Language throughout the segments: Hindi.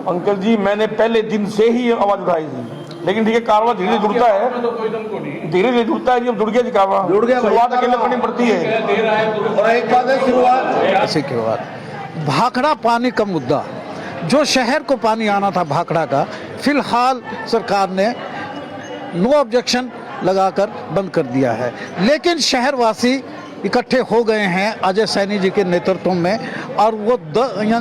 अंकल जी, मैंने पहले दिन से ही आवाज उठाई थी, लेकिन ठीक है, कारवा धीरे धीरे जुड़ता है, धीरे धीरे जुड़ता है जी। अब जुड़ गया जी कारवा, जुड़ गया, शुरुआत अकेले करनी पड़ती है। और एक बात है, शुरुआत ऐसे के बाद भाखड़ा पानी का मुद्दा, जो शहर को पानी आना था भाखड़ा का, फिलहाल सरकार ने नो ऑब्जेक्शन लगाकर बंद कर दिया है। लेकिन शहरवासी इकट्ठे हो गए हैं अजय सैनी जी के नेतृत्व में, और वो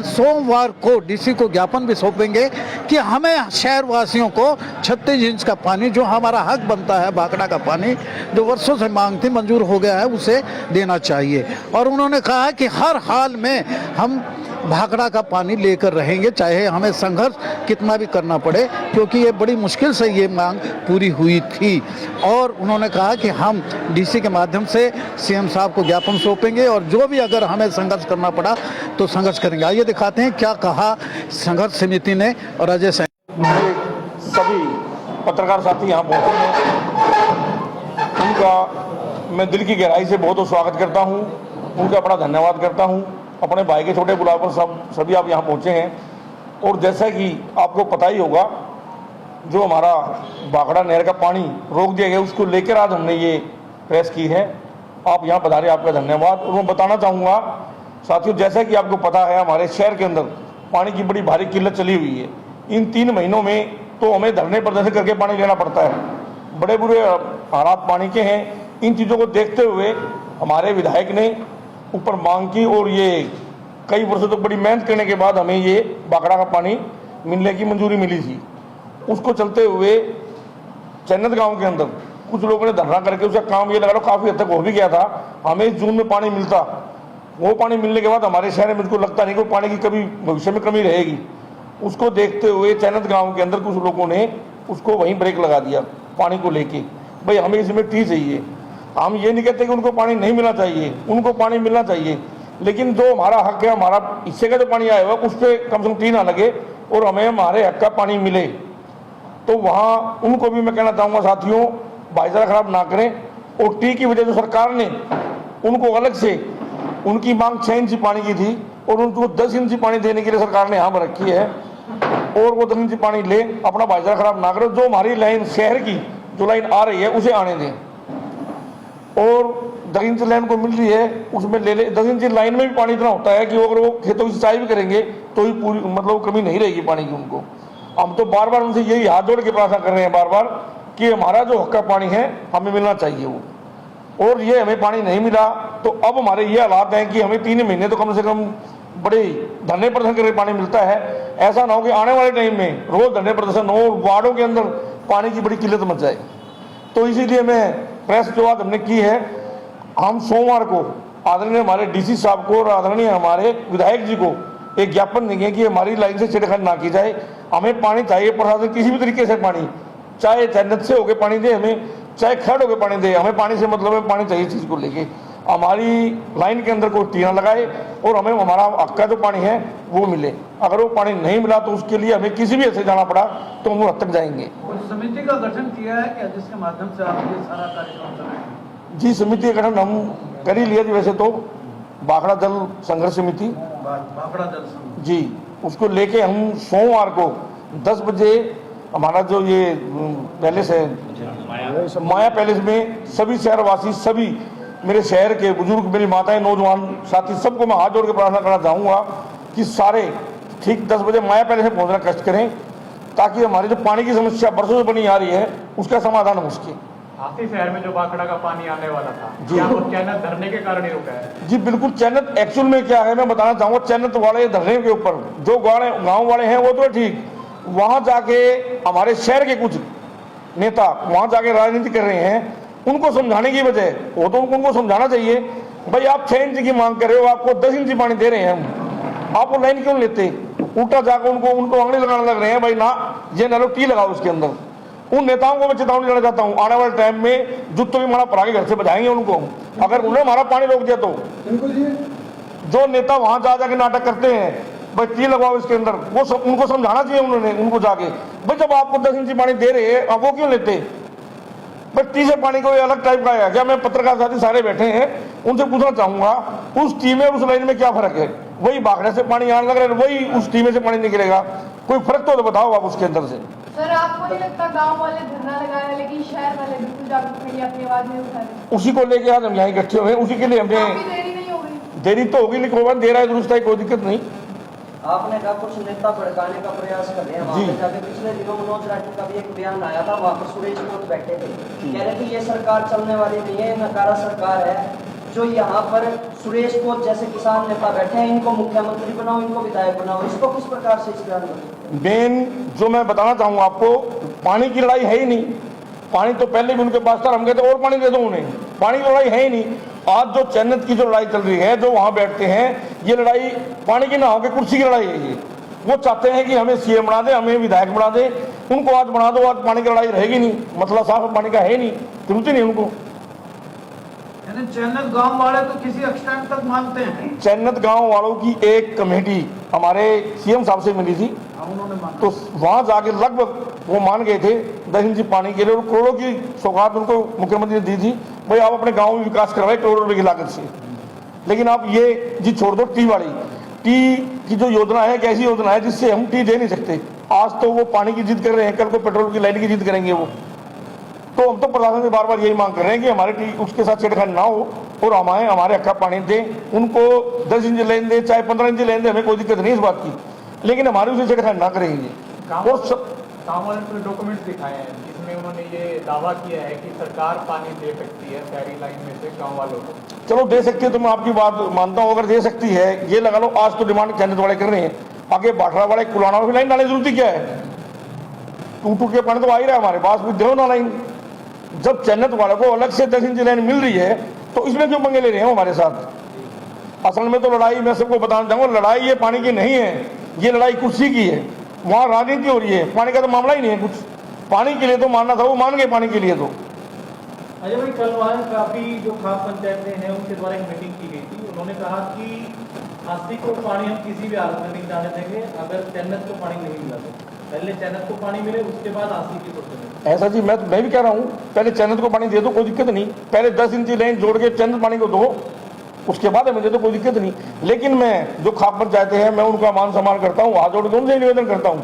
सोमवार को डीसी को ज्ञापन भी सौंपेंगे कि हमें शहरवासियों को 36 इंच का पानी, जो हमारा हक बनता है, भाखड़ा का पानी जो वर्षों से मांग थी, मंजूर हो गया है, उसे देना चाहिए। और उन्होंने कहा कि हर हाल में हम भाखड़ा का पानी लेकर रहेंगे, चाहे हमें संघर्ष कितना भी करना पड़े, क्योंकि ये बड़ी मुश्किल से ये मांग पूरी हुई थी। और उन्होंने कहा कि हम डीसी के माध्यम से सीएम साहब को ज्ञापन सौंपेंगे, और जो भी अगर हमें संघर्ष करना पड़ा तो संघर्ष करेंगे। आइए दिखाते हैं क्या कहा संघर्ष समिति ने और अजय सैनी। सभी पत्रकार साथी यहाँ पहुँचे हैं, उनका मैं दिल की गहराई से बहुत स्वागत करता हूँ, उनका बड़ा धन्यवाद करता हूँ। अपने भाई के छोटे बुलाव पर सभी आप यहाँ पहुँचे हैं। और जैसा कि आपको पता ही होगा, जो हमारा भाखड़ा नहर का पानी रोक दिया गया, उसको लेकर आज हमने ये प्रेस की है। आप यहाँ पधारे, आपका धन्यवाद। और मैं बताना चाहूँगा साथियों, जैसा कि आपको पता है, हमारे शहर के अंदर पानी की बड़ी भारी किल्लत चली हुई है। इन 3 महीनों में तो हमें धरने प्रदर्शन करके पानी लेना पड़ता है। बड़े बुरे हालात पानी के हैं। इन चीज़ों को देखते हुए हमारे विधायक ने ऊपर मांग की, और ये कई वर्षों तक बड़ी मेहनत करने के बाद हमें ये भाखड़ा का पानी मिलने की मंजूरी मिली थी। उसको चलते हुए चन्नत गांव के अंदर कुछ लोगों ने धरना करके उसका काम ये लगा लो काफ़ी हद तक हो भी गया था। हमें जून में पानी मिलता, वो पानी मिलने के बाद हमारे शहर में मुझको लगता नहीं कि पानी की कभी भविष्य में कमी रहेगी। उसको देखते हुए चन्नत गाँव के अंदर कुछ लोगों ने उसको वहीं ब्रेक लगा दिया पानी को लेके। भाई हमें इसमें टी चाहिए, हम ये नहीं कहते कि उनको पानी नहीं मिलना चाहिए, उनको पानी मिलना चाहिए, लेकिन जो हमारा हक है, हमारा हिस्से का जो पानी आया हुआ, उस पर कम से कम टी ना लगे और हमें हमारे हक का पानी मिले। तो वहाँ उनको भी मैं कहना चाहूँगा साथियों, भाईचारा खराब ना करें। और टी की वजह से सरकार ने उनको अलग से, उनकी मांग 6 इंची पानी की थी और उनको 10 इंची पानी देने के लिए सरकार ने यहाँ पर रखी है, और वो 10 इंची पानी ले, अपना भाईचारा खराब ना करो। जो हमारी लाइन शहर की जो लाइन आ रही है उसे आने दें, और 10 इंच लाइन को मिल रही है उसमें ले ले। 10 इंच लाइन में भी पानी इतना होता है कि अगर वो खेतों की सिंचाई भी करेंगे तो ही पूरी मतलब कमी नहीं रहेगी पानी की उनको। हम तो बार बार उनसे यही हाथ जोड़ के प्रार्थना कर रहे हैं बार बार कि हमारा जो हक का पानी है हमें मिलना चाहिए वो, और ये हमें पानी नहीं मिला। तो अब हमारे ये हालात हैं कि हमें 3 महीने तो कम से कम बड़े धरने प्रदर्शन करके पानी मिलता है। ऐसा ना हो कि आने वाले टाइम में रोज धरने प्रदर्शन हो, वार्डों के अंदर पानी की बड़ी किल्लत मच जाए। तो इसीलिए मैं प्रेस जो बात हमने की है, हम सोमवार को आदरणीय हमारे डीसी साहब को और आदरणीय हमारे विधायक जी को एक ज्ञापन देंगे कि हमारी लाइन से छेड़खानी ना की जाए। हमें पानी चाहिए, प्रशासन किसी भी तरीके से पानी, चाहे चन्नत से होकर पानी दे हमें, चाहे खड़ होकर पानी दे, हमें पानी से मतलब है, पानी चाहिए। चीज़ को लेके हमारी लाइन के अंदर कोई टी ना लगाए और हमें हमारा हक का जो पानी है वो मिले। अगर वो पानी नहीं मिला तो उसके लिए हमें किसी भी ऐसे जाना पड़ा तो हम हद तक जाएंगे। समिति का गठन किया है कि जिसके माध्यम से आप ये सारा कार्यक्रम चलाएंगे? जी, समिति का गठन हम कर ही लिया जी। वैसे तो भाखड़ा जल संघर्ष समिति, भाखड़ा जल समिति जी, उसको लेके हम सोमवार को 10 बजे हमारा जो ये पैलेस है माया पैलेस में सभी शहरवासी, सभी मेरे शहर के बुजुर्ग, मेरी माताएं, नौजवान साथी, सबको मैं हाथ जोड़ के प्रार्थना करना चाहूँगा कि सारे ठीक 10 बजे माया पैलेस में पहुँचना कष्ट करें, ताकि हमारी जो पानी की समस्या बरसों से बनी आ रही है उसका समाधान हो सके। आपके शहर में जो भाखड़ा का पानी आने वाला था, जी, क्या वो चैनत धरने के कारण ही रुका है? जी बिल्कुल। चैनत एक्चुअल में क्या है मैं बताना चाहूँगा, चैनत वाले धरने के ऊपर जो गाँव वाले हैं वो तो ठीक, वहाँ जाके हमारे शहर के कुछ नेता वहाँ जाके राजनीति कर रहे हैं, उनको समझाने की बजाय वो तो उनको समझाना चाहिए, भाई आप 6 इंच की मांग कर रहे हो, आपको 10 इंच पानी दे रहे हैं हम, आप वो लाइन क्यों लेते? उल्टा जाकर उनको आंगली लगाने लग रहे हैं, भाई ना ये ना लो टी लगाओ उसके अंदर। उन नेताओं को मैं चेतावनी देना चाहता हूँ, आने वाले टाइम में जुत्तो भी हमारा पड़ा के घर से बजाएंगे उनको, अगर उन्हें हमारा पानी रोक दिया तो। जो नेता वहां जा जाके नाटक करते हैं, भाई टी लगवाओ इसके अंदर, वो उनको समझाना चाहिए उनको जाके, भाई जब आपको 10 इंची पानी दे रहे हैं आप वो क्यों लेते? भाई टी से पानी कोई अलग टाइप का है क्या? मैं पत्रकार साथी सारे बैठे हैं, उनसे पूछना चाहूंगा उस टी में उस लाइन में क्या फर्क है? वही भाखड़ा से पानी आने लग रहा है, वही उस टीमे से पानी निकलेगा। कोई फर्क तो बताओ आप उसके अंदर से। सर आपको नहीं लगता गांव वाले धरना लगा रहे हैं लेकिन शहर वाले बिल्कुल जागरूक नहीं, अपनी आवाज नहीं उठा रहे? उसी को लेके आज हम यहाँ इकट्ठे हुए हैं, उसी के लिए हमने काफी देरी नहीं हो गई? देरी तो होगी लेकिन दे रहा है दुरुस्त है, कोई दिक्कत नहीं। आपने कहा कुछ नेता भड़काने का प्रयास कर रहे हैं, वहाँ पे जाके पिछले दिनों मनोज राठी का भी एक बयान आया था, वहाँ पर सुरेश कोट बैठे थे, कह रहे थे ये सरकार चलने वाली नहीं है, नकारा सरकार है। जो यहाँ पर सुरेश कोट जैसे किसान नेता बैठे हैं, इनको मुख्यमंत्री बनाओ, इनको विधायक बनाओ, इसको किस प्रकार से इस बयान में? मेन जो मैं बताना चाहूँगा आपको, पानी की लड़ाई है ही नहीं। पानी तो पहले भी उनके पास था, हम कहते और पानी दे दो उन्हें, पानी की लड़ाई है ही नहीं। आज जो चैनत की जो लड़ाई चल रही है, जो वहाँ बैठते हैं, ये लड़ाई पानी की ना होकर कुर्सी की लड़ाई है। ये वो चाहते हैं कि हमें सीएम बना दे, हमें विधायक बना दे, उनको आज बना दो, आज पानी की लड़ाई रहेगी नहीं, मसला साफ पानी का है नहीं, जरूरत ही नहीं उनको। यानी चैनल गांव वाले तो किसी एक्सटेंट तक मानते हैं? चैनत गांव वालों की एक कमेटी हमारे सीएम साहब से मिली थी, उन्होंने माना तो वहां जाके लगभग वो मान गए थे 10 इंच पानी के लिए, और करोड़ों की सौगात उनको मुख्यमंत्री ने दी थी, भाई आप अपने गांव में विकास करवाए करोड़ों रुपए की लागत से। लेकिन आप ये जी छोड़ दो, टी वाली टी की जो योजना है, एक ऐसी योजना है जिससे हम टी दे नहीं सकते। आज तो वो पानी की जिद कर रहे हैं, कल को पेट्रोल की लाइन की जिद करेंगे वो। तो हम तो प्रशासन से बार बार यही मांग कर रहे हैं कि हमारे टी उसके साथ छेड़खानी ना हो और हमारे हक्का पानी दें। उनको 10 इंच लेन दे, चाहे 15 इंच लेन दे, हमें कोई दिक्कत नहीं इस बात की, लेकिन हमारी उसे छेड़खानी ना करेंगे। गाँव वाले ने डॉक्यूमेंट्स दिखाए हैं जिसमें उन्होंने ये दावा किया है कि सरकार पानी दे सकती है शहरी लाइन में से गाँव वालों को। चलो दे सकती है तो मैं आपकी बात मानता हूँ, अगर दे सकती है, ये लगा लो आज तो डिमांड चैनत वाले कर रहे हैं, आगे बाठरा वाले कुलाना वाली लाइन डालने की जरूरत क्या है? टूट के पानी तो आ ही रहा है हमारे पास, भी दो ना लाइन। जब चैनत वालों को अलग से 10 इंच लाइन मिल रही है तो इसमें क्यों पंगे ले रहे हैं हमारे साथ? असल में तो लड़ाई, मैं सबको बताना चाहूँगा, लड़ाई ये पानी की नहीं है, ये लड़ाई कुर्सी की है। वहाँ राजनीति हो रही है, पानी का तो मामला ही नहीं है कुछ। पानी के लिए तो मानना था, वो मान गए पानी के लिए तो। अजय भाई, कल वहाँ काफी जो खास पंचायतें हैं उनके द्वारा एक मीटिंग की गई थी, उन्होंने कहा कि आस्ती को पानी हम किसी भी हालत में नहीं जाने देंगे, अगर चैनत को पानी नहीं मिला तो पहले चैनत को पानी मिले, उसके बाद आस्ती की सोचेंगे। ऐसा जी मैं भी कह रहा हूँ, पहले चैनत को पानी दे दो, कोई दिक्कत नहीं, पहले 10 इंच लाइन जोड़ के चैनत पानी को दो, उसके बाद हमें दे दो, कोई दिक्कत नहीं। लेकिन मैं जो खाप पंचायतें हैं, मैं उनका मान सम्मान करता हूँ, हाथ जोड़ के उनसे निवेदन करता हूँ।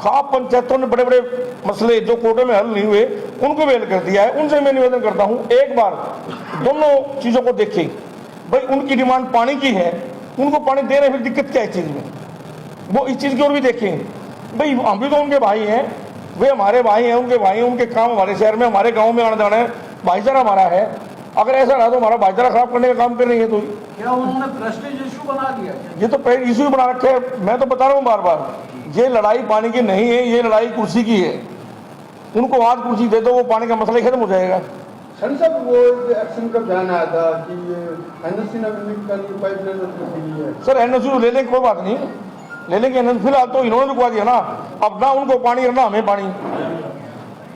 खाप पंचायतों ने बड़े बड़े मसले जो कोर्टों में हल नहीं हुए उनको बेल कर दिया है, उनसे मैं निवेदन करता हूँ एक बार दोनों चीजों को देखें। भाई उनकी डिमांड पानी की है, उनको पानी दे रहे हैं, फिर दिक्कत क्या है इस चीज में? वो इस चीज की ओर भी देखें। भाई हम भी तो उनके भाई हैं, वे हमारे भाई हैं, उनके भाई हैं, उनके काम हमारे शहर में, हमारे गाँव में आना जाना है, भाईचारा हमारा है। अगर ऐसा रहा तो हमारा भाईचारा खराब करने का काम कर रही है। तो क्या उन्होंने प्रेस्टीज इशू बना दिया? ये तो पहले इशू बना रखे है। मैं तो बता रहा हूँ बार बार, ये लड़ाई पानी की नहीं है, ये लड़ाई कुर्सी की है। उनको आज कुर्सी दे दो, वो पानी का मसला ही खत्म हो जाएगा। सर साहब, वो एक्शन का बयान आया था कि एनओसी का पाइपलाइन है। सर एनओसी ले लें, कोई बात नहीं, ले लेंगे। फिलहाल तो इन्होंने रुकवा दिया ना, अब ना उनको पानी ना हमें पानी।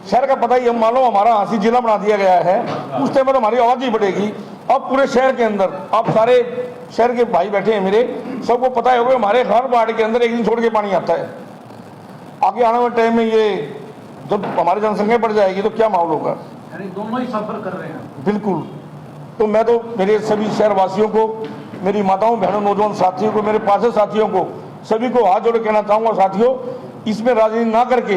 शहर का पता ही, हम मान लो हमारा हांसी जिला बना दिया गया है, उस टाइम पर हमारी आवाज ही बढ़ेगी। अब पूरे शहर के अंदर, अब सारे शहर के भाई बैठे हैं मेरे, सबको पता है हमारे हर वार्ड के अंदर एक दिन छोड़ के पानी आता है। आगे आने वाले टाइम में ये जब हमारी जनसंख्या बढ़ जाएगी तो क्या माहौल होगा? यानी दोनों ही सफर कर रहे हैं। बिल्कुल। तो मैं तो मेरे सभी शहरवासियों को, मेरी माताओं बहनों नौजवान साथियों को, मेरे पार्षद साथियों को, सभी को हाथ जोड़ कहना चाहूँगा, साथियों इसमें राजनीति ना करके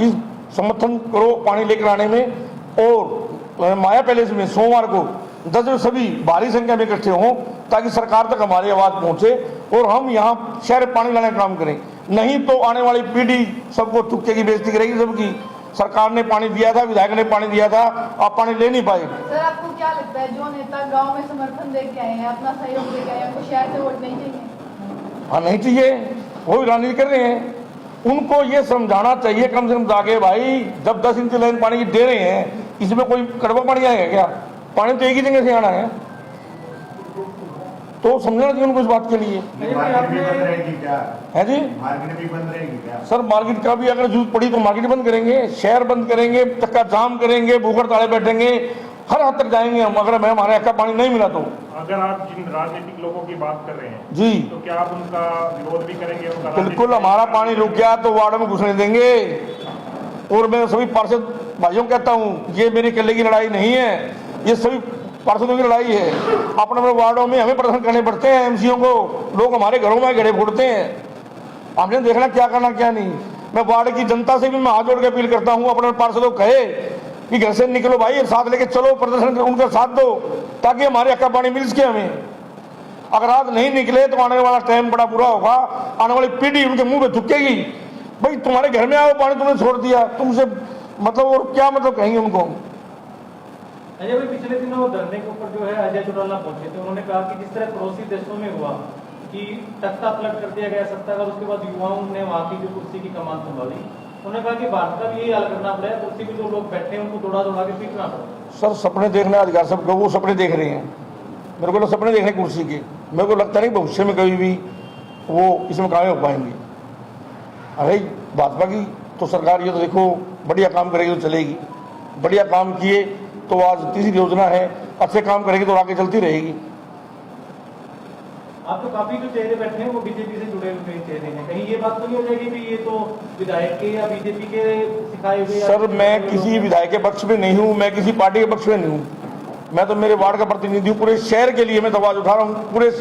इस समर्थन करो पानी लेकर आने में। और माया पैलेस में सोमवार को 10 बजे सभी भारी संख्या में इकट्ठे हों ताकि सरकार तक हमारी आवाज़ पहुँचे और हम यहाँ शहर पानी लाने का काम करें। नहीं तो आने वाली पीढ़ी सबको तुक्के की बेइज्जती करेगी सबकी। सरकार ने पानी दिया था, विधायक ने पानी दिया था, आप पानी ले नहीं पाए। सर आपको क्या लगता है जो नेता गांव में समर्थन दे के आए हैं, अपना सहयोग दे के आए हैं, उनको शहर से वोट नहीं चाहिए? हाँ नहीं चाहिए, वो भी राजनीति कर रहे हैं। उनको ये समझाना चाहिए कम से कम जाके, भाई जब 10 इंच लाइन पानी की दे रहे हैं, इसमें कोई कड़वा पानी आएगा क्या? पानी तो एक ही जगह से आना है, तो समझना चाहिए उनको इस बात के लिए। मार्केट भी बंद रहेगी क्या? है जी, मार्केट भी बंद रहेगी क्या? सर मार्केट का भी अगर जरूरत पड़ी तो मार्केट बंद करेंगे, शहर बंद करेंगे, चक्का जाम करेंगे, भूख हड़तालें बैठेंगे, हर हद तक जाएंगे हम, अगर हमें हमारे हक का पानी नहीं मिला तो। अगर आप जिन राजनीतिक लोगों की बात कर रहे हैं जी, तो क्या आप उनका विरोध भी करेंगे? बिल्कुल। हमारा पानी रुक गया तो वार्ड में घुसने देंगे। और मैं सभी पार्षद भाइयों को कहता हूँ, ये मेरी अकेले की लड़ाई नहीं है, ये सभी पार्षदों की लड़ाई है। अपने अपने वार्डों में हमें प्रदर्शन करने पड़ते हैं, एमसीओ को, लोग हमारे घरों में गड़े फोड़ते हैं, हमने देखना क्या करना क्या नहीं। मैं वार्ड की जनता से भी मैं हाथ जोड़ के अपील करता हूँ, अपने पार्षदों को कहे कि घर से निकलो भाई, साथ लेके चलो, प्रदर्शन उनका साथ दो ताकि हमारे हक का पानी मिल सके हमें। अगर आज नहीं निकले तो आने वाला टाइम बड़ा बुरा होगा, आने वाली पीढ़ी उनके मुंह पे थूकेगी, भाई तुम्हारे घर में आओ पानी तुमने छोड़ दिया, तुमसे मतलब और क्या मतलब कहेंगे उनको। अजय भाई, पिछले दिनों धरने के ऊपर जो है अजय चौटाला पहुंचे थे, उन्होंने कहा कि जिस तरह पड़ोसी देशों में हुआ कि तख्ता पलट कर दिया गया सत्ता का, उसके बाद युवाओं ने वहां की जो कुर्सी की कमान संभाली, उन्होंने कहा कि भारत का भी यही हाल करना पड़ेगा, कुर्सी पे जो लोग बैठे हैं उनको दौड़ा दौड़ा के पीटना पड़ेगा। सर सपने देखना अधिकार सब लोग, वो सपने देख रहे हैं, मेरे को तो सपने देखने कुर्सी के, मेरे को लगता नहीं भविष्य में कभी भी वो इसमें कामयाब हो पाएंगे। अरे भाजपा की तो सरकार ये तो देखो बढ़िया काम करेगी तो चलेगी, बढ़िया काम किए तो आज तीसरी योजना है, अच्छे काम करेगी तो आगे चलती रहेगी। आप तो काफी जो चेहरे बैठे हैं वो बीजेपी से जुड़े हुए चेहरे हैं, कहीं ये बात तो नहीं हो जाएगी कि ये तो विधायक के या बीजेपी के सिखाए हुए? सर मैं किसी विधायक के पक्ष में नहीं हूँ, मैं किसी पार्टी के पक्ष में नहीं हूँ, मैं तो मेरे वार्ड का प्रतिनिधि हूँ। पूरे शहर के लिए मैं तो आवाज उठा रहा हूँ, पूरे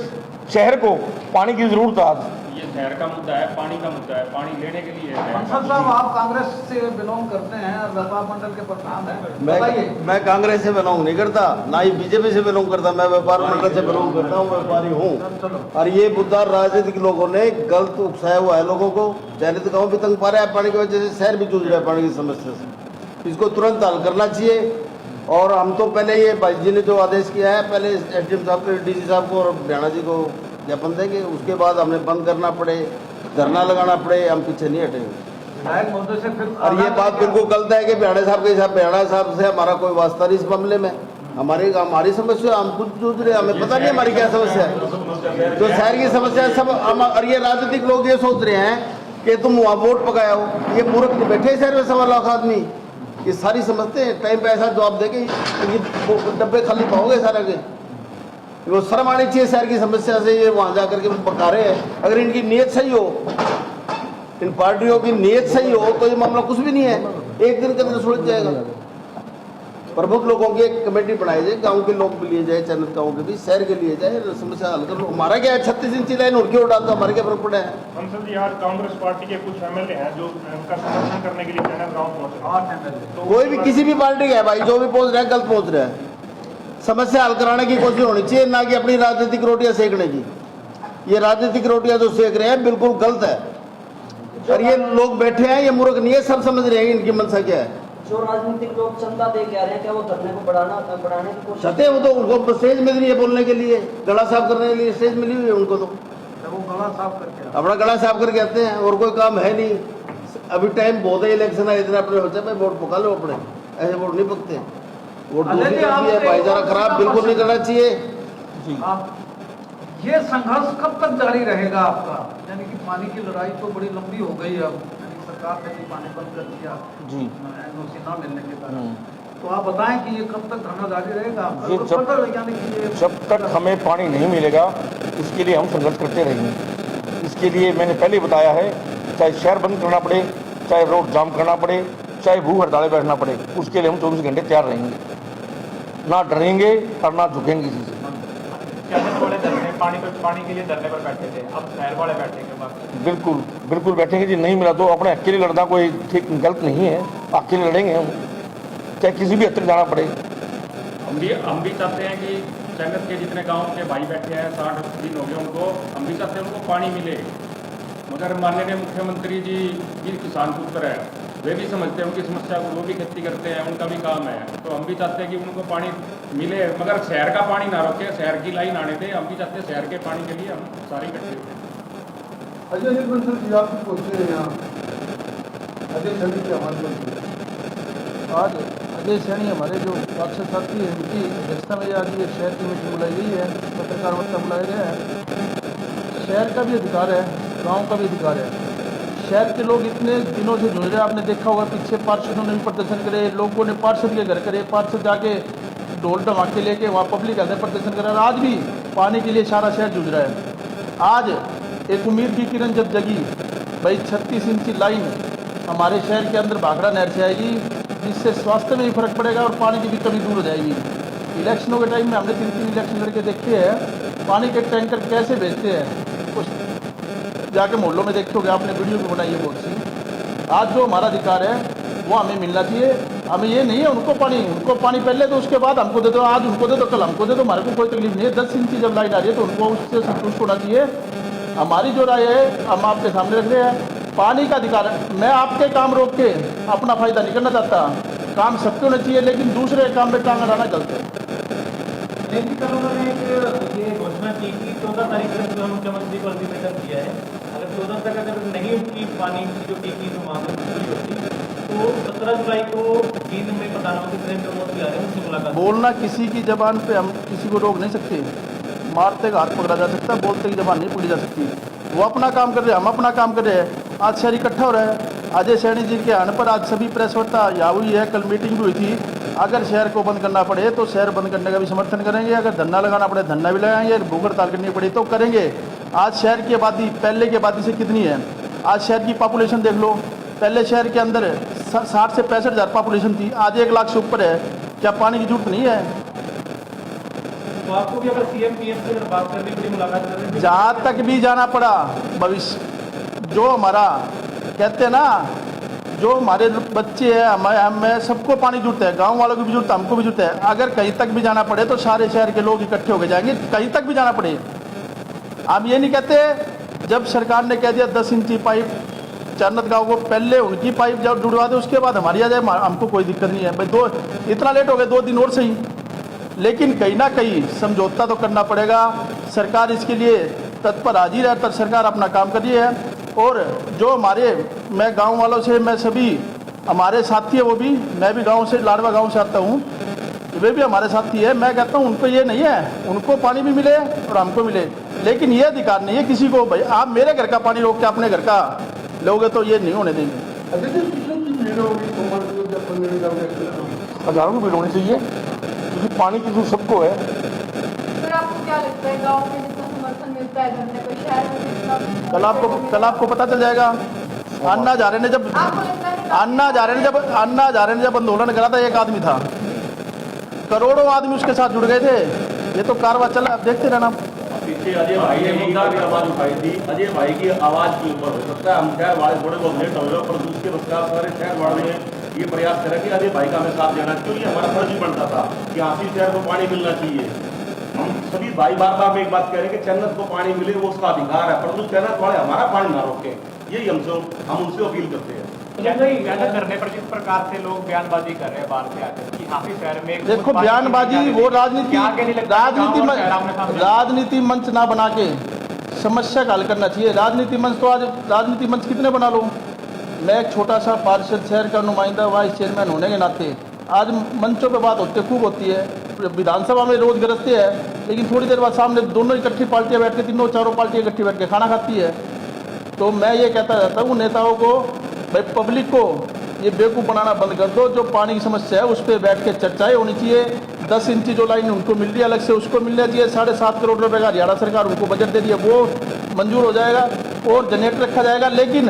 शहर को पानी की जरूरत है। आज ये शहर का मुद्दा है, पानी का मुद्दा है, पानी लेने के लिए है। बंसल साहब, आप कांग्रेस से बिलोंग करते हैं, व्यापार मंडल के प्रधान हैं, बताइए। मैं कांग्रेस से बिलोंग नहीं करता, ना ही बीजेपी से बिलोंग करता, मैं व्यापार मंडल से बिलोंग करता हूँ, व्यापारी हूँ। और ये मुद्दा राजनीतिक लोगों ने गलत उकसाया हुआ है लोगों को, चयनित गाँव भी तंग पा रहा है पानी की वजह से, शहर भी जूझ रहा है पानी की समस्या से। इसको तुरंत हल करना चाहिए। और हम तो पहले ये भाई जी ने जो आदेश किया है, पहले एसडीएम साहब को, डीसी साहब को और भ्याणा जी को ज्ञापन देंगे, उसके बाद हमें बंद करना पड़े, धरना लगाना पड़े, हम पीछे नहीं हटेंगे। विधायक महोदय से फिर और ये बात बिल्कुल गलत है कि भ्याणा साहब के साथ, भ्याणा साहब से हमारा कोई वास्ता नहीं इस मामले में। हमारी समस्या हम खुद जूझ रहे हैं, हमें पता नहीं हमारी क्या समस्या है। जो शहर की समस्या है सब और ये राजनीतिक लोग ये सोच रहे हैं कि तुम वहाँ वोट पकाया हो, ये मूर्ख बैठे शहर में 1.25 लाख आदमी, ये सारी समझते हैं, टाइम पे ऐसा जवाब देंगे कि डब्बे खाली पाओगे सारे के। वो शर्म आनी चाहिए शहर की समस्या से, ये वहाँ जा करके पका रहे हैं। अगर इनकी नीयत सही हो, इन पार्टियों की नीयत सही हो तो ये मामला कुछ भी नहीं है, एक दिन के अंदर सुलझ जाएगा। प्रमुख लोगों की एक कमेटी बनाई जाए, गांव के लोग भी लिए जाए, चयनित गाँव के भी, शहर के लिए जाए, समस्या हल कर लो। हमारा क्या है, 36 इंची लाइन उड़ के उड़ा दो, हमारे क्या फर्क पड़ा है। संसद जी, आज कांग्रेस पार्टी के कुछ एमएलए हैं जो उनका समर्थन करने के लिए चैनल गाँव पहुंच रहे हैं। कोई भी किसी भी पार्टी का है भाई, जो भी पहुंच रहा है गलत पहुंच रहा है। समस्या हल कराने की कोशिश होनी चाहिए, ना कि अपनी राजनीतिक रोटियां सेकने की। ये राजनीतिक रोटियां जो सेक रहे हैं बिल्कुल गलत है, और ये लोग बैठे हैं, ये मूर्ख नहीं है, सब समझ रहे हैं इनकी मंशा क्या है। जो राजनीतिक लोग चंदा दे के आ रहे हैं, क्या वो धरने को बढ़ाने की कोशिश चाहते हैं? वो तो उनको स्टेज मिल रही है बोलने के लिए, गला साफ करने के लिए स्टेज मिली हुई है उनको, तो वो गला साफ करके अपना गला साफ करके आते हैं, और कोई काम है नहीं। अभी टाइम बहुत है, इलेक्शन है, इतना अपने होते हैं, वोट पका लो अपने, ऐसे वोट नहीं पकते। वोट दूसरी तरफ है, भाईचारा खराब बिल्कुल नहीं करना चाहिए। ये संघर्ष कब तक जारी रहेगा आपका? यानी कि पानी की लड़ाई तो बड़ी लंबी हो गई अब, यानी सरकार ने भी पानी बंद कर दिया जी, एनओसी ना मिलने के कारण। तो आप बताएं कि ये कब तक धरना जारी रहेगा? ये जब तक हमें पानी नहीं मिलेगा इसके लिए हम संघर्ष करते रहेंगे। इसके लिए मैंने पहले बताया है, चाहे शहर बंद करना पड़े, चाहे रोड जाम करना पड़े, चाहे भूख हड़तालें बैठना पड़े, उसके लिए हम 24 घंटे तैयार रहेंगे, ना डरेंगे और ना झुकेंगे किसी से। पानी के लिए धरने पर बैठे थे, अब शहर वाले बैठेंगे बस। बिल्कुल बिल्कुल बैठेंगे जी, नहीं मिला तो अपने अकेले लड़ना कोई ठीक गलत नहीं है, अकेले लड़ेंगे हम, चाहे किसी भी हद तक जाना पड़े। हम भी चाहते हैं कि चयनित के जितने गांव के भाई बैठे हैं, 60 दिन हो गए उनको, हम भी चाहते हैं उनको पानी मिले, मगर माननीय मुख्यमंत्री जी भी किसान पुत्र है, वे भी समझते हैं उनकी समस्या को, वो भी खेती करते हैं, उनका भी काम है, तो हम भी चाहते हैं कि उनको पानी मिले, मगर शहर का पानी ना रोके, शहर की लाइन आने दें। हम भी चाहते हैं शहर के पानी के लिए हम सारे इकट्ठे हों। अजय बंसल जी, आप पहुँचे हैं यहाँ, अजय सैनी की आवाज़ बनती है। आज अजय सैनी हमारे जो पार्षद साथी हैं, उनकी अध्यक्षता में आज ये शहर की मीटिंग बुलाई गई है, पत्रकार वार्ता बुलाया गया है। शहर का भी अधिकार है, गांव का भी अधिकार है। शहर के लोग इतने दिनों से जूझ रहे हैं, आपने देखा होगा पीछे पार्षदों ने भी प्रदर्शन करे, लोगों ने पार्षद के घर करे, पार्षद जाके ढोल ढमाके लेके वहाँ पब्लिक हेल्थ प्रदर्शन कर रहा है। आज भी पानी के लिए सारा शहर जूझ रहा है। आज एक उम्मीद की किरण जब जगी, भाई 36 इंची लाइन हमारे शहर के अंदर भाखड़ा नहर से आएगी, जिससे स्वास्थ्य में भी फर्क पड़ेगा और पानी की भी कमी दूर हो जाएगी। इलेक्शनों के टाइम में हमने 3 इलेक्शन लड़के देखे हैं, पानी के टैंकर कैसे भेजते हैं, कुछ जाके मोहल्लों में देखे होगे आपने, वीडियो भी बनाई है बहुत सी। आज जो हमारा अधिकार है वो हमें मिलना चाहिए। हमें ये नहीं है उनको पानी पहले दो, उसके बाद हमको दे दो, आज उनको दे दो, कल हमको दे दो, हमारे को कोई तकलीफ नहीं है। 10 इंची जब लाइन आ रही है तो उनको उससे संतुष्ट होना चाहिए। हमारी जो राय है हम आपके सामने रख रहे हैं, पानी का अधिकार है। मैं आपके काम रोक के अपना फायदा नहीं करना चाहता, काम सबके होना चाहिए, लेकिन दूसरे काम में टांग अड़ाना गलत है। कल उन्होंने एक ये घोषणा की कि 14 तारीख तक जो मुख्यमंत्री को अल्टीमेटम दिया है, अगर 14 तक अगर नहीं उनकी पानी की जो टीकी जो मांग पूरी होती तो 17 जुलाई को चीन में प्रधानमंत्री नरेंद्र मोदी आ रहे हैं, उनसे मुलाकात। बोलना किसी की जबान पे हम किसी को रोक नहीं सकते, मारते का हाथ पकड़ा जा सकता, बोलते की जबान नहीं पकड़ी जा सकती। वो अपना काम कर रहे हैं, हम अपना काम कर रहे हैं। आज शहर इकट्ठा हो रहा है, अजय सैनी जी के आने पर आज सभी प्रेस वार्ता यहाँ हुई है, कल मीटिंग भी हुई थी। अगर शहर को बंद करना पड़े तो शहर बंद करने का भी समर्थन करेंगे, अगर धरना लगाना पड़े धरना भी लगाएंगे, भूख हड़ताल करनी पड़े तो करेंगे। आज शहर की आबादी पहले की आबादी से कितनी है, आज शहर की पॉपुलेशन देख लो। पहले शहर के अंदर 60 से 65 हज़ार पॉपुलेशन थी, आज 1 लाख से ऊपर है। क्या पानी की जरूरत नहीं है? तो आपको भी अगर सीएम पीएम से अगर बात करनी पड़ी, मुलाकात करनी, जहाँ तक भी जाना पड़ा भविष्य, जो हमारा कहते हैं ना, जो हमारे बच्चे हैं, हमें सबको पानी जरूरत है, गांव वालों की भी जरूरत है, हमको भी जरूरत है। अगर कहीं तक भी जाना पड़े तो सारे शहर के लोग इकट्ठे होकर जाएंगे, कहीं तक भी जाना पड़े। हम ये नहीं कहते, जब सरकार ने कह दिया 10 इंची पाइप चरनत गाँव को, पहले उनकी पाइप जब जुड़वा दे उसके बाद हमारी आ जाए, हमको कोई दिक्कत नहीं है भाई। इतना लेट हो गया, 2 दिन और सही, लेकिन कहीं ना कहीं समझौता तो करना पड़ेगा। सरकार इसके लिए तत्पर हाजिर है, तब सरकार अपना काम कर रही है। और जो हमारे, मैं गांव वालों से, मैं सभी हमारे साथी है, वो भी, मैं भी गांव से, लाडवा गांव से आता हूं, वे भी हमारे साथी है। मैं कहता हूं उनको ये नहीं है, उनको पानी भी मिले और हमको मिले, लेकिन ये अधिकार नहीं है किसी को भाई आप मेरे घर का पानी रोक के अपने घर का लोगे, तो ये नहीं होने देंगे। हजारों की भीड़ होनी चाहिए, क्योंकि पानी की जरूरत सबको है। सर आपको क्या लगता है गाँव में जितना समर्थन मिलता है धरने को, शहर में जितना? कल आपको पता चल जाएगा। अन्ना हजारे ने जब आंदोलन करा था, एक आदमी था, करोड़ों आदमी उसके साथ जुड़ गए थे। ये तो कारवा चला, आप देखते रहना। पीछे अजय भाई ने मुद्दा की आवाज उठाई थी, अजय भाई की आवाज के ऊपर हो सकता है हम शहर वाले थोड़े बहुत लेट हो गए, पर दूसरे बच्चा सारे शहर वाले ने ये प्रयास करा कि अजय भाई का हमें साथ देना, क्योंकि हमारा फर्ज ही बनता था कि हासिल शहर को पानी मिलना चाहिए। हम सभी भाई बार बार में एक बात कह रहे हैं कि चन्नत को पानी मिले, वो उसका अधिकार है, परंतु चन्नत वाले हमारा पानी ना रोके, यही हम उनसे अपील करते हैं। ऐसा करने पर जिस प्रकार से लोग बयानबाजी कर रहे हैं बाहर से आकर कि हाफिज शहर में, देखो बयानबाजी वो राजनीति मंच ना बना के समस्या का हल करना चाहिए। राजनीति मंच तो आज राजनीति मंच कितने बना लो। मैं एक छोटा सा पार्षद, शहर का नुमाइंदा, वाइस चेयरमैन होने के नाते आज मंचों पे बात होती है, खूब होती है, विधानसभा में रोज गरजते हैं, लेकिन थोड़ी देर बाद सामने दोनों इकट्ठी पार्टियां बैठ के, तीनों चारों पार्टियां इकट्ठी बैठ के खाना खाती है। तो मैं ये कहता रहता हूँ नेताओं को, भाई पब्लिक को ये बेवकूफ़ बनाना बंद कर दो। जो पानी की समस्या है उस पर बैठ के चर्चाएं होनी चाहिए। 10 इंची जो लाइन उनको मिल रही है अलग से, उसको मिलना चाहिए। 7.5 करोड़ रुपए का हरियाणा सरकार उनको बजट दे रही है, वो मंजूर हो जाएगा और जनरेटर रखा जाएगा। लेकिन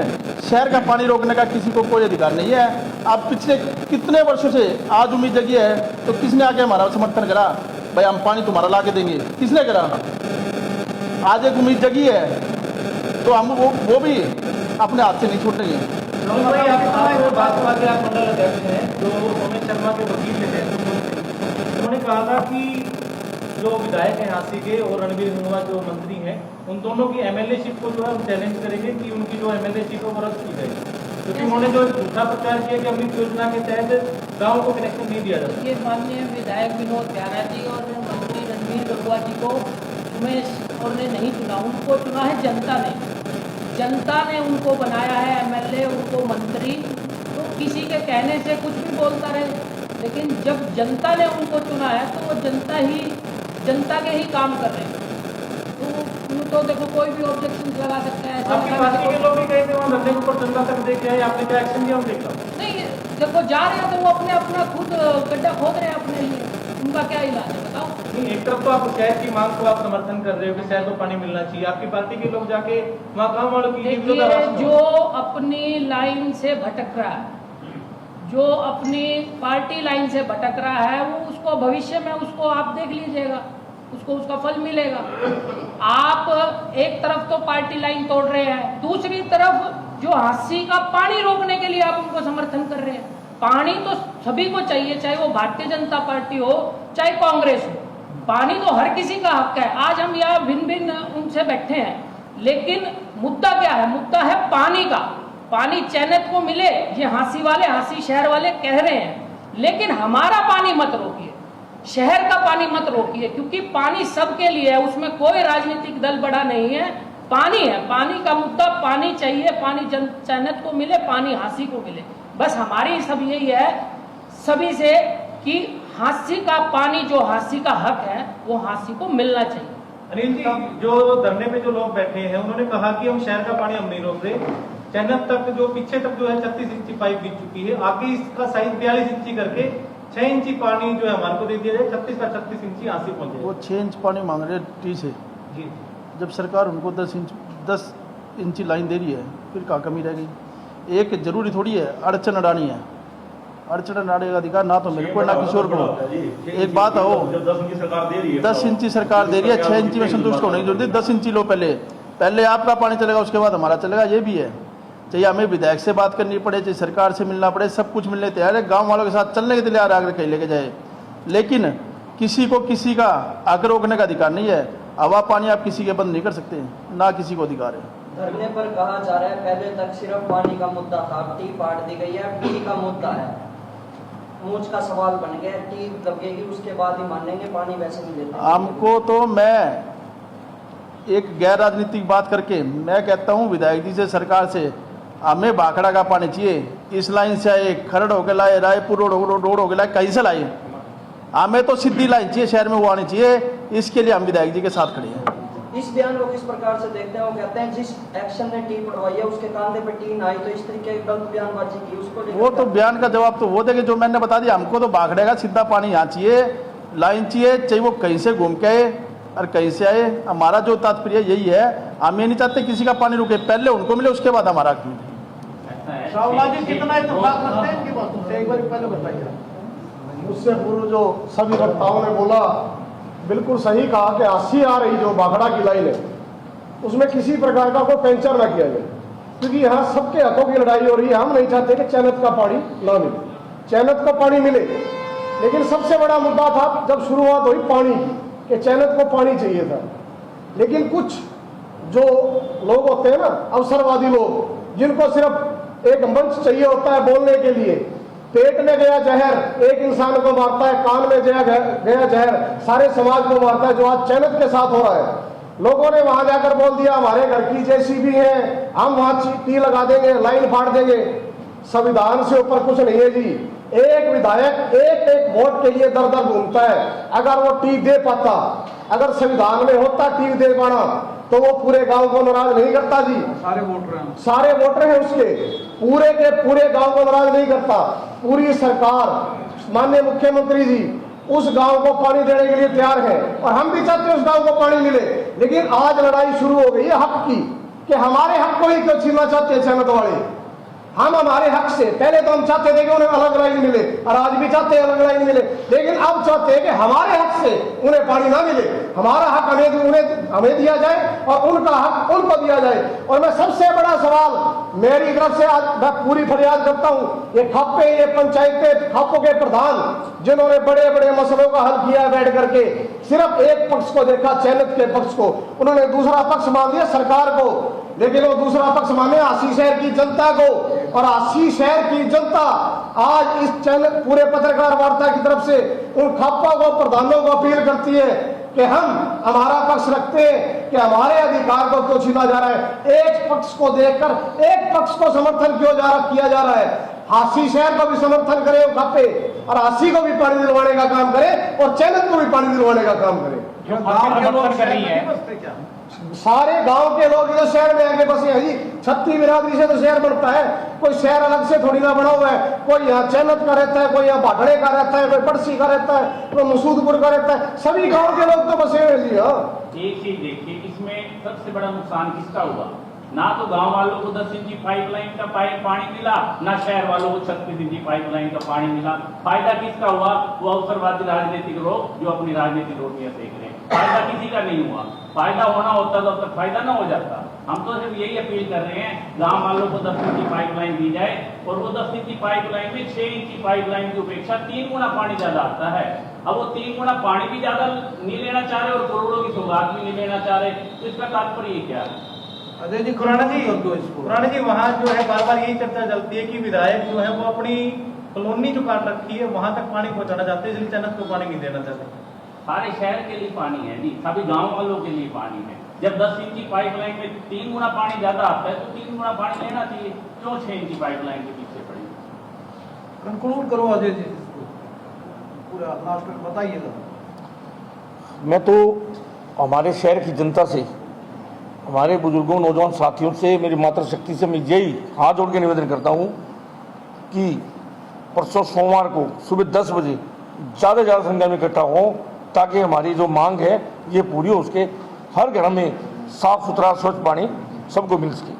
शहर का पानी रोकने का किसी को कोई अधिकार नहीं है। अब पिछले कितने वर्षों से आज उम्मीद जगी है, तो किसने आके हमारा समर्थन करा, भाई हम पानी तुम्हारा ला के देंगे, किसने करा? आज एक उम्मीद जगी है तो हम वो भी अपने हाथ से नहीं छूटेंगे। भाजपा के आप मंडल अध्यक्ष हैं, जो सोमेश शर्मा के वकील थे, उन्होंने कहा था कि जो विधायक हैं हांसी के और रणबीर हुआ जो मंत्री हैं, उन दोनों की एमएलए-शिप को जो है हम चैलेंज करेंगे कि उनकी जो एमएलए-शिप है वो रद्द की जाए, क्योंकि उन्होंने जो झूठा प्रचार किया कि अमृत योजना के तहत गाँव को कनेक्शन नहीं दिया जाता। ये माननीय विधायक विनोद प्यारा जी और मंत्री रणबीर बरुआ जी को उमेश और ने नहीं चुना, उनको चुना है जनता ने। जनता ने उनको बनाया है एमएलए, उनको मंत्री। तो किसी के कहने से कुछ भी बोलता रहे, लेकिन जब जनता ने उनको चुना है तो वो जनता के ही काम कर रहे हैं। तो देखो कोई भी ऑब्जेक्शन लगा सकता है। आपकी पार्टी के लोग भी कहे थे वहाँ धरने के ऊपर जनता तक देखे आए, आपने क्या एक्शन लिया? देखा नहीं, जब वो जा रहे हैं तो वो अपना खुद गड्ढा खोद रहे हैं अपने लिए, उनका क्या इलाज है बताओ? नहीं, एक तरफ तो आप शहर की मांग को आप समर्थन कर रहे हो कि शहर को पानी मिलना चाहिए, आपकी पार्टी के लोग जाके वहाँ गाँव वालों की जो अपनी लाइन से भटक रहा है, जो अपनी पार्टी लाइन से भटक रहा है वो उसको भविष्य में उसको आप देख लीजिएगा, उसको उसका फल मिलेगा। आप एक तरफ तो पार्टी लाइन तोड़ रहे हैं, दूसरी तरफ जो हांसी का पानी रोकने के लिए आप उनको समर्थन कर रहे हैं। पानी तो सभी को चाहिए, चाहे वो भारतीय जनता पार्टी हो चाहे कांग्रेस हो, पानी तो हर किसी का हक है। आज हम यहाँ भिन्न भिन्न उनसे बैठे हैं, लेकिन मुद्दा क्या है? मुद्दा है पानी का। पानी चैनत को मिले, ये हांसी वाले, हांसी शहर वाले कह रहे हैं, लेकिन हमारा पानी मत रोकिए, शहर का पानी मत रोकिए, क्योंकि पानी सबके लिए है, उसमें कोई राजनीतिक दल बड़ा नहीं है। पानी है, पानी का मुद्दा, पानी चाहिए, पानी चैनत को मिले, पानी हांसी को मिले। बस हमारी सब यही है सभी से कि हांसी का पानी जो हांसी का हक है वो हांसी को मिलना चाहिए। अनिल जी, जो धरने पे जो लोग बैठे हैं उन्होंने कहा कि हम शहर का पानी हम नहीं रोक रहे, चैनत तक जो पीछे तक जो है 36 इंची पाइप बिछ चुकी है, आगे इसका साइज 42 इंची करके 6 इंची पानी जो है हमारे को दे दिया जाए, 36 का 36 इंची हांसी पहुंचे। वो 6 इंच पानी मांग रहे टी से जी, जब सरकार उनको 10 इंची लाइन दे रही है, फिर कहाँ कमी रह गई? एक जरूरी थोड़ी है अड़चन अड़ानी है, अड़चन अड़ाने का अधिकार ना तो मेरे को ना किसी और को। एक बात हो, 10 इंची सरकार दे रही है, 10 इंची सरकार दे रही है, 6 इंची में संतुष्ट होने की जरूरत है। 10 इंची लो, पहले आपका पानी चलेगा, उसके बाद हमारा चलेगा। ये भी है, चाहिए हमें विधायक से बात करनी पड़े, चाहे सरकार से मिलना पड़े, सब कुछ मिलने तैयार है, गाँव वालों के साथ चलने के लिए आगे कहीं लेके जाए, लेकिन किसी को किसी का आगे रोकने का अधिकार नहीं है। हवा पानी आप किसी के बंद नहीं कर सकते, ना किसी को अधिकार है। धरने पर कहा जा रहा है पहले तक सिर्फ पानी का मुद्दा था, टी पाट दी गई है, टी का मुद्दा है, मूछ का सवाल बन गया, टी लगेगी उसके बाद ही मानेंगे, पानी वैसे नहीं देते। हमको तो, मैं एक गैर राजनीतिक बात करके मैं कहता हूँ विधायक जी से, सरकार से, हमें भाखड़ा का पानी चाहिए। इस लाइन से आए, खरड़ होके लाए, रायपुर रोड होके लाए, कहीं से लाए, हमें तो सीधी लाइन चाहिए, शहर में वो आनी चाहिए। इसके लिए हम विधायक जी के साथ खड़े हैं। इस बयान को किस प्रकार से देखते हैं? वो कहते हैं जिस एक्शन ने टी पड़वाई है उसके कांधे पे टी ना आई, तो इस तरीके की गलत बयानबाजी की, उसको वो तो बयान का जवाब तो वो देंगे जो मैंने बता दिया। हमको तो भाखड़े का सीधा पानी यहाँ चाहिए, लाइन चाहिए, चाहे वो कहीं से घूम के आए और कहीं से आए। हमारा जो तात्पर्य यही है, हम ये नहीं चाहते किसी का पानी रुके, पहले उनको मिले, उसके बाद हमारा हक मिले। कितना इत्तेफाक रखते हैं इनकी बातों से, एक बार पहले बताइए। मुझसे पूर्व जो सभी वक्ताओं ने बोला, बिल्कुल सही कहा कि 80 आ रही जो भाखड़ा की लाइन है, उसमें किसी प्रकार का कोई पेंचर ना किया जाए, क्योंकि यहाँ सबके हकों की लड़ाई हो रही है। हम नहीं चाहते कि चैनत का पानी ना मिले, चैनत को पानी मिले, लेकिन सबसे बड़ा मुद्दा था जब शुरुआत हुई पानी की, कि चैनत को पानी चाहिए था। लेकिन कुछ जो लोग होते हैं ना, अवसरवादी लोग, जिनको सिर्फ एक मंच चाहिए होता है बोलने के लिए, पेट में गया जहर एक इंसान को मारता है, कान में गया जहर सारे समाज को मारता है, जो आज चैनत के साथ हो रहा है। लोगों ने वहां जाकर बोल दिया हमारे घर की जेसीबी है, हम वहां टी लगा देंगे, लाइन फाड़ देंगे। संविधान से ऊपर कुछ नहीं है जी। एक विधायक एक वोट के लिए दर दर घूमता है। अगर वो टी दे पाता, अगर संविधान में होता टी दे पाना, तो वो पूरे गांव को नाराज नहीं करता जी। सारे वोटर हैं उसके, पूरे के पूरे गांव को नाराज नहीं करता। पूरी सरकार, माननीय मुख्यमंत्री जी उस गांव को पानी देने के लिए तैयार है, और हम भी चाहते हैं उस गांव को पानी मिले। लेकिन आज लड़ाई शुरू हो गई है हक की, कि हमारे हक को ही क्यों छीनना चाहते हैं चैनत वाले। हम हमारे हक से, पहले तो हम चाहते थे कि उन्हें अलग लाइन मिले, और आज भी चाहते हैं अलग लाइन मिले, लेकिन अब चाहते हैं कि हमारे हक से उन्हें पानी ना मिले, हमारा हक हमें दिया जाए और उनका हक उनको दिया जाए। और मैं सबसे बड़ा सवाल मेरी तरफ से आज मैं पूरी फरियाद करता हूं, ये खापे, ये पंचायतें, खापों के प्रधान जिन्होंने बड़े बड़े मसलों का हल किया बैठ करके, सिर्फ एक पक्ष को देखा, चैनत के पक्ष को, उन्होंने दूसरा पक्ष मान लिया सरकार को, लेकिन वो दूसरा पक्ष माने आशी शहर की जनता को। और आशी शहर की जनता आज इस चैनल पूरे पत्रकार वार्ता की तरफ से उन खापों को, प्रधानों को अपील करती है कि हम हमारा पक्ष रखते हैं, कि हमारे अधिकार को क्यों छीना जा रहा है। एक पक्ष को देखकर एक पक्ष को समर्थन क्यों किया जा रहा है। आशी शहर को भी समर्थन करे खापे, और आशी को भी पानी दिलवाने का काम करे, और चैनत को भी पानी दिलवाने का काम करे। सारे गांव के लोग जो शहर में आके बसे हैं जी, 36 बिरादरी से तो शहर बनता है, कोई शहर अलग से थोड़ी ना बना हुआ है। कोई यहाँ चैनत का रहता है, कोई यहाँ भाखड़े का रहता है, कोई पड़सी का रहता है, कोई मसूदपुर का रहता है, सभी गांव के लोग तो बसे हुए जी। हाँ, एक चीज देखिए, इसमें सबसे बड़ा नुकसान किसका हुआ? ना तो गांव वालों को 10 इंची पाइपलाइन का पानी मिला, ना शहर वालों को 36 इंची पाइपलाइन का पानी मिला। फायदा किसका हुआ? वो अवसरवादी राजनीतिक लोग जो अपनी राजनीतिक रोटियां सेक रहे हैं। फायदा किसी का नहीं हुआ। फायदा होना होता तो अब तक फायदा ना हो जाता। हम तो सिर्फ यही अपील कर रहे हैं, गांव वालों को 10 इंची पाइपलाइन दी जाए और वो 10 इंची पाइपलाइन में 6 इंची पाइपलाइन की अपेक्षा 3 गुना पानी ज्यादा आता है। अब वो 3 गुना पानी भी ज्यादा नहीं लेना चाह रहे और करोड़ों की सौगात भी नहीं लेना चाह रहे, तो इसका तात्पर्य क्या है? अजय जी, खुराना जी वहाँ जो है बार बार यही चर्चा चलती है कि विधायक जो है वो अपनी कॉलोनी जो काट रखी है वहां तक पानी पहुंचाना चाहते हैं, इसलिए चैनल को पानी नहीं देना चाहते। सारे शहर के लिए पानी है जी, सभी गांव वालों के लिए पानी है। जब 10 इंची पाइपलाइन में 3 गुना पानी ज्यादा आता है तो 3 गुना पानी लेना चाहिए, क्यों 6 इंची पाइपलाइन के पीछे पड़ी? कंक्लूड करो अजय जी, पूरा लास्ट में बताइएगा। मैं तो हमारे शहर की जनता से, हमारे बुजुर्गों, नौजवान साथियों से, मेरी मातृशक्ति से मैं यही हाथ जोड़ के निवेदन करता हूँ कि परसों सोमवार को सुबह 10 बजे ज़्यादा से ज़्यादा संख्या में इकट्ठा हो, ताकि हमारी जो मांग है ये पूरी हो सके। हर घर में साफ सुथरा स्वच्छ पानी सबको मिल सके।